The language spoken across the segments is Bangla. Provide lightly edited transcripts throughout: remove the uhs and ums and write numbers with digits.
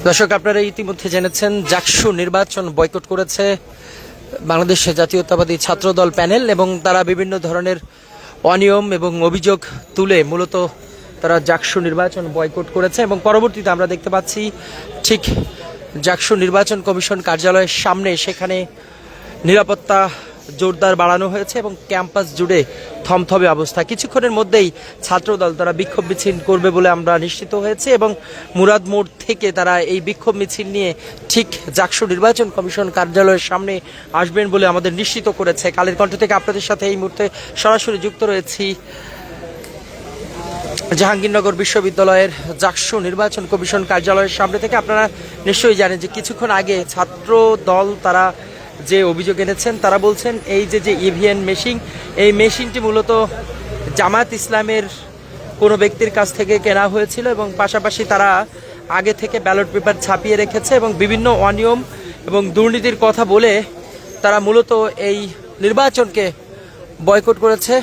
দর্শক, আপনারা ইতিমধ্যে জেনেছেন জাকসু নির্বাচন বয়কট করেছে বাংলাদেশ জাতীয়তাবাদী ছাত্রদল প্যানেল এবং তারা বিভিন্ন ধরনের অনিয়ম এবং অভিযোগ তুলে মূলত তারা জাকসু নির্বাচন বয়কট করেছে এবং পরবর্তীতে আমরা দেখতে পাচ্ছি ঠিক জাকসু নির্বাচন কমিশন কার্যালয়ের সামনে সেখানে নিরাপত্তা জোরদার বাড়ানো হয়েছে এবং ক্যাম্পাস জুড়ে থমথমে অবস্থা। কিছুক্ষণের মধ্যেই ছাত্রদল তারা বিক্ষোভ মিছিল করবে বলে আমরা নিশ্চিত হয়েছি এবং মুরাদ মোড় থেকে তারা এই বিক্ষোভ মিছিল নিয়ে ঠিক জাকসু নির্বাচন কমিশন কার্যালয়ের সামনে আসবেন বলে আমাদের নিশ্চিত করেছে। কালের কণ্ঠ থেকে আপনাদের সাথে এই মুহূর্তে সরাসরি যুক্ত রয়েছি জাহাঙ্গীরনগর বিশ্ববিদ্যালয়ের জাকসু নির্বাচন কমিশন কার্যালয়ের সামনে থেকে। আপনারা নিশ্চয়ই জানেন যে কিছুক্ষণ আগে ছাত্র দল তারা যে অভিযোগ এনেছেন, তারা বলছেন এই যে ইভিএম মেশিন, এই মেশিনটি মূলত জামায়াত ইসলামের কোনো ব্যক্তির কাছ থেকে কেনা হয়েছিল এবং পাশাপাশি তারা আগে থেকে ব্যালট পেপার ছাপিয়ে রেখেছে এবং বিভিন্ন অনিয়ম এবং দুর্নীতির কথা বলে তারা মূলত এই নির্বাচনকে বয়কট করেছে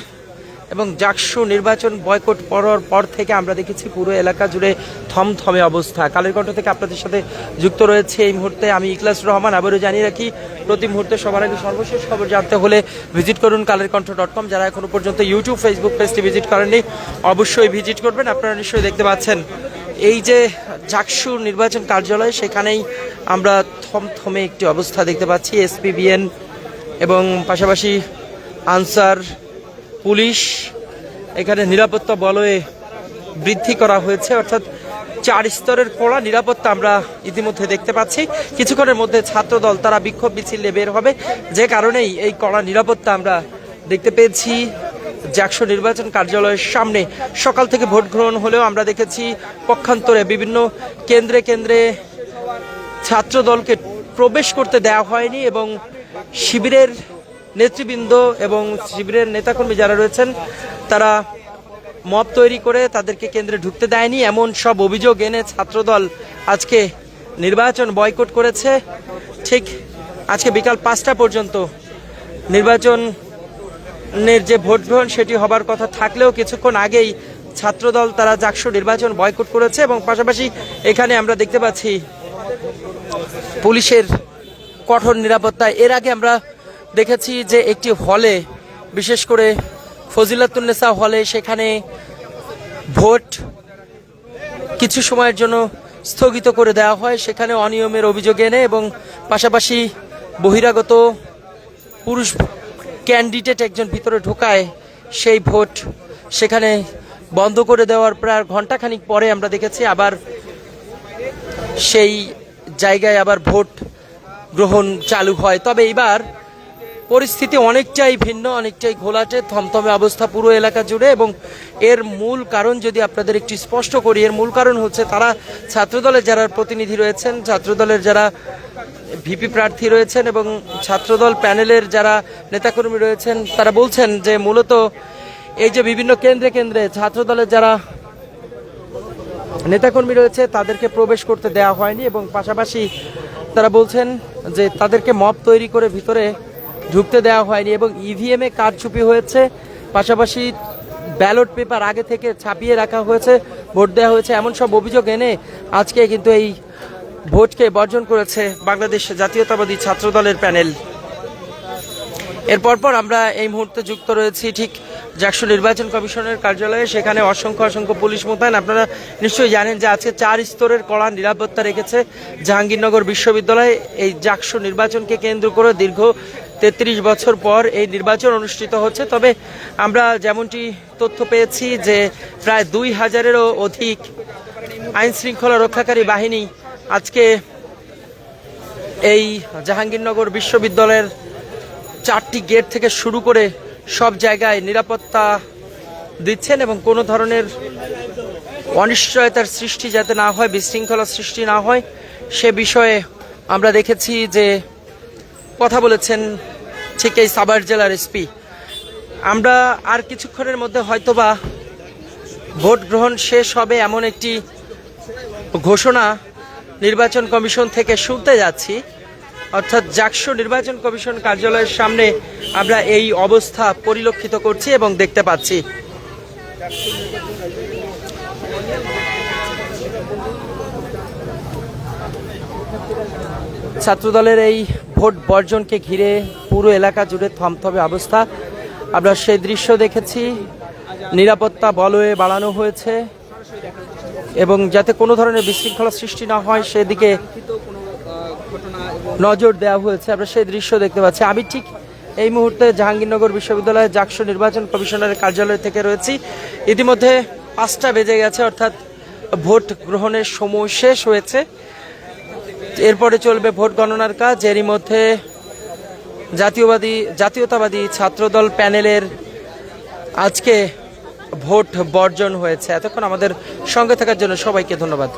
এবং জাকসু নির্বাচন বয়কট করার পর থেকে আমরা দেখেছি পুরো এলাকা জুড়ে থমথমে অবস্থা। কালের কণ্ঠ থেকে আপনাদের সাথে যুক্ত রয়েছে এই মুহূর্তে আমি ইখলাস রহমান। আবারও জানিয়ে রাখি, প্রতি মুহূর্তে সবার আগে সর্বশেষ খবর জানতে হলে ভিজিট করুন কালেরকণ্ঠ.com। যারা এখনো পর্যন্ত ইউটিউব ফেসবুক পেজটি ভিজিট করেননি অবশ্যই ভিজিট করবেন। আপনারা নিশ্চয়ই দেখতে পাচ্ছেন এই যে জাকসু নির্বাচন কার্যালয়, সেখানেই আমরা থমথমে একটি অবস্থা দেখতে পাচ্ছি। এসপিবিএন এবং পাশাপাশি আনসার পুলিশ, এখানে নিরাপত্তা বলয়ে বৃদ্ধি করা হয়েছে, অর্থাৎ 4 স্তরের কড়া নিরাপত্তা আমরা ইতিমধ্যে দেখতে পাচ্ছি। কিছুক্ষণের মধ্যে ছাত্রদল তারা বিক্ষোভ মিছিল বের হবে, যে কারণেই এই কড়া নিরাপত্তা আমরা দেখতে পেয়েছি জাকসু নির্বাচন কার্যালয়ের সামনে। সকাল থেকে ভোট গ্রহণ হলেও আমরা দেখেছি পক্ষান্তরে বিভিন্ন কেন্দ্রে কেন্দ্রে ছাত্রদলকে প্রবেশ করতে দেওয়া হয়নি এবং শিবিরের নেতৃবৃন্দ এবং শিবিরের নেতাকর্মী যারা রয়েছেন তারা মব তৈরি করে তাদেরকে কেন্দ্রে ঢুকতে দেয়নি, এমন সব অভিযোগ এনে ছাত্রদল আজকে নির্বাচন বয়কট করেছে। ঠিক আজকে বিকাল 5টা পর্যন্ত নির্বাচনের যে ভোট গ্রহণ সেটি হবার কথা থাকলেও কিছুক্ষণ আগেই ছাত্রদল তারা জাকসু নির্বাচন বয়কট করেছে এবং পাশাপাশি এখানে আমরা দেখতে পাচ্ছি পুলিশের কঠোর নিরাপত্তা। এর আগে আমরা দেখেছি যে একটি হলে, বিশেষ করে ফজিলাতুন্নেসা হলে, সেখানে ভোট কিছু সময়ের জন্য স্থগিত করে দেওয়া হয়, সেখানে অনিয়মের অভিযোগ এনে এবং পাশাপাশি বহিরাগত পুরুষ ক্যান্ডিডেট একজন ভিতরে ঢোকায় সেই ভোট সেখানে বন্ধ করে দেওয়ার প্রায় ঘণ্টাখানিক পরে আমরা দেখেছি আবার সেই জায়গায় আবার ভোট গ্রহণ চালু হয়। তবে এবার পরিস্থিতি অনেকটাই ভিন্ন, অনেকটাই ঘোলাটে, থমথমে অবস্থা পুরো এলাকা জুড়ে এবং এর মূল কারণ যদি আপনাদের একটু স্পষ্ট করি, এর মূল কারণ হচ্ছে তারা ছাত্রদলের যারা প্রতিনিধি রয়েছেন, ছাত্রদলের যারা ভিপি প্রার্থী রয়েছেন এবং ছাত্রদল প্যানেলের যারা নেতাকর্মী রয়েছেন, তারা বলছেন যে মূলত এই যে বিভিন্ন কেন্দ্রে কেন্দ্রে ছাত্রদলের যারা নেতাকর্মী রয়েছে তাদেরকে প্রবেশ করতে দেওয়া হয়নি এবং পাশাপাশি তারা বলছেন যে তাদেরকে মব তৈরি করে ভিতরে ঢুকতে দেওয়া হয়নি এবং ইভিএমে কারচুপি হয়েছে, পাশাপাশি ব্যালট পেপার আগে থেকে ছাপিয়ে রাখা হয়েছে, ভোট দেওয়া হয়েছে, এমন সব অভিযোগ এনে আজকে কিন্তু এই ভোটকে বর্জন করেছে বাংলাদেশ জাতীয়তাবাদী ছাত্রদলের প্যানেল। এরপর আমরা এই মুহূর্তে যুক্ত রয়েছি ঠিক জাকসু নির্বাচন কমিশনের কার্যালয়ে, সেখানে অসংখ্য পুলিশ মোতায়েন। আপনারা নিশ্চয়ই জানেন যে আজকে 4 স্তরের কড়া নিরাপত্তা রেখেছে জাহাঙ্গীরনগর বিশ্ববিদ্যালয়। এই জাকসু নির্বাচনকে কেন্দ্র করে দীর্ঘ 33 বছর পর এই নির্বাচন অনুষ্ঠিত হচ্ছে। তবে আমরা যেমনটি তথ্য পেয়েছি যে প্রায় 2000-এরও অধিক আইন শৃঙ্খলা রক্ষাকারী বাহিনী আজকে এই জাহাঙ্গীরনগর বিশ্ববিদ্যালয়ের 4টি গেট থেকে শুরু করে সব জায়গায় নিরাপত্তা দিচ্ছেন এবং কোনো ধরনের অনিশ্চয়তার সৃষ্টি যাতে না হয়, বিশৃঙ্খলার সৃষ্টি না হয়, সে বিষয়ে আমরা দেখেছি যে কথা বলেছেন ঠিক এই সাভার জেলার এসপি। আমরা আর কিছুক্ষণের মধ্যে হয়তোবা ভোট গ্রহণ শেষ হবে এমন একটি ঘোষণা নির্বাচন কমিশন থেকে শুনতে যাচ্ছি, অর্থাৎ জাকসু নির্বাচন কমিশন কার্যালয়ের সামনে আমরা এই অবস্থা পরিলক্ষিত করছি এবং দেখতে পাচ্ছি। ছাত্রদলের এই ভোট বর্জনকে ঘিরে পুরো এলাকা জুড়ে থমথমে অবস্থা। আমরা সেই দৃশ্য দেখেছি, নিরাপত্তা বলয়ে বাড়ানো হয়েছে এবং যাতে কোনো ধরনের বিশৃঙ্খলা সৃষ্টি না হয় সেদিকে নজর দেওয়া হয়েছে। আমরা সেই দৃশ্য দেখতে পাচ্ছি। আমি ঠিক এই মুহূর্তে জাহাঙ্গীরনগর বিশ্ববিদ্যালয়ের জাকসু নির্বাচন কমিশনারের কার্যালয় থেকে রয়েছি। ইতিমধ্যে 5টা বেজে গেছে, অর্থাৎ ভোট গ্রহণের সময় শেষ হয়েছে। এরপরে চলবে ভোট গণনার কাজ। এরই মধ্যে জাতীয়তাবাদী ছাত্রদল প্যানেলের আজকে ভোট বর্জন হয়েছে। এতক্ষণ আমাদের সঙ্গে থাকার জন্য সবাইকে ধন্যবাদ।